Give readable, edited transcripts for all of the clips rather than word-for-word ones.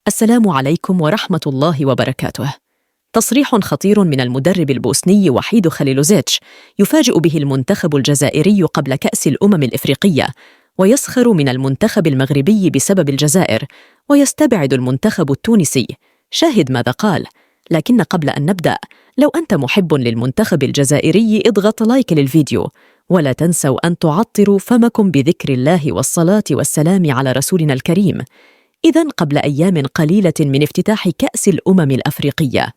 السلام عليكم ورحمة الله وبركاته. تصريح خطير من المدرب البوسني وحيد خليلوزيتش يفاجئ به المنتخب الجزائري قبل كأس الأمم الإفريقية، ويسخر من المنتخب المغربي بسبب الجزائر، ويستبعد المنتخب التونسي. شاهد ماذا قال. لكن قبل أن نبدأ، لو أنت محب للمنتخب الجزائري اضغط لايك للفيديو، ولا تنسوا أن تعطروا فمكم بذكر الله والصلاة والسلام على رسولنا الكريم. إذن قبل أيام قليلة من افتتاح كأس الأمم الأفريقية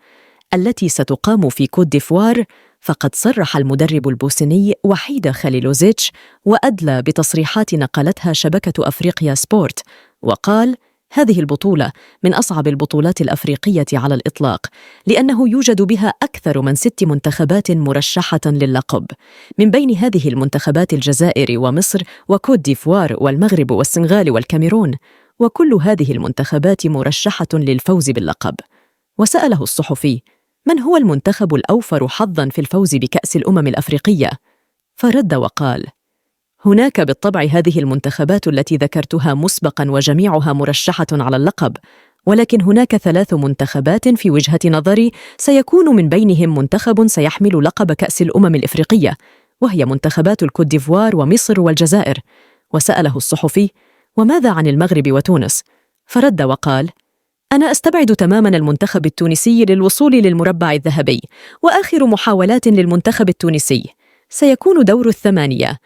التي ستقام في كوت ديفوار، فقد صرح المدرب البوسني وحيد خليلوزيتش وأدلى بتصريحات نقلتها شبكة أفريقيا سبورت، وقال: هذه البطولة من أصعب البطولات الأفريقية على الإطلاق، لأنه يوجد بها أكثر من 6 منتخبات مرشحة للقب. من بين هذه المنتخبات الجزائر ومصر وكوت ديفوار والمغرب والسنغال والكاميرون، وكل هذه المنتخبات مرشحة للفوز باللقب. وسأله الصحفي: من هو المنتخب الأوفر حظاً في الفوز بكأس الأمم الأفريقية؟ فرد وقال: هناك بالطبع هذه المنتخبات التي ذكرتها مسبقاً وجميعها مرشحة على اللقب، ولكن هناك 3 منتخبات في وجهة نظري سيكون من بينهم منتخب سيحمل لقب كأس الأمم الإفريقية، وهي منتخبات الكوت ديفوار ومصر والجزائر. وسأله الصحفي: وماذا عن المغرب وتونس؟ فرد وقال: أنا أستبعد تماماً المنتخب التونسي للوصول للمربع الذهبي، وآخر محاولات للمنتخب التونسي سيكون دور الثمانية.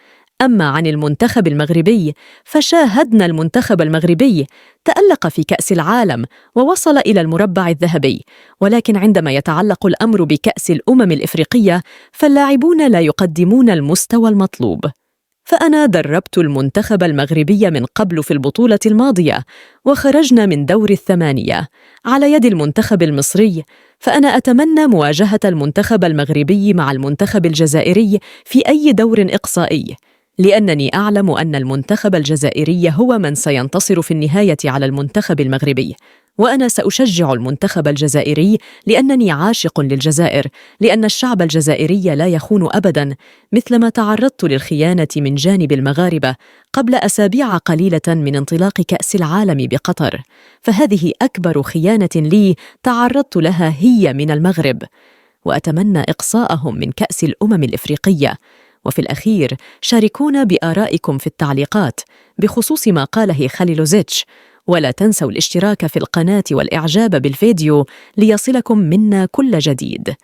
أما عن المنتخب المغربي، فشاهدنا المنتخب المغربي تألق في كأس العالم ووصل إلى المربع الذهبي، ولكن عندما يتعلق الأمر بكأس الأمم الإفريقية فاللاعبون لا يقدمون المستوى المطلوب. فأنا دربت المنتخب المغربي من قبل في البطولة الماضية، وخرجنا من دور الثمانية على يد المنتخب المصري، فأنا أتمنى مواجهة المنتخب المغربي مع المنتخب الجزائري في أي دور إقصائي، لأنني أعلم أن المنتخب الجزائري هو من سينتصر في النهاية على المنتخب المغربي. وأنا سأشجع المنتخب الجزائري لأنني عاشق للجزائر، لأن الشعب الجزائري لا يخون أبداً، مثلما تعرضت للخيانة من جانب المغاربة قبل أسابيع قليلة من انطلاق كأس العالم بقطر، فهذه أكبر خيانة لي تعرضت لها هي من المغرب، وأتمنى إقصاءهم من كأس الأمم الإفريقية. وفي الأخير شاركونا بآرائكم في التعليقات بخصوص ما قاله خليلوزيتش، ولا تنسوا الاشتراك في القناة والإعجاب بالفيديو ليصلكم منا كل جديد.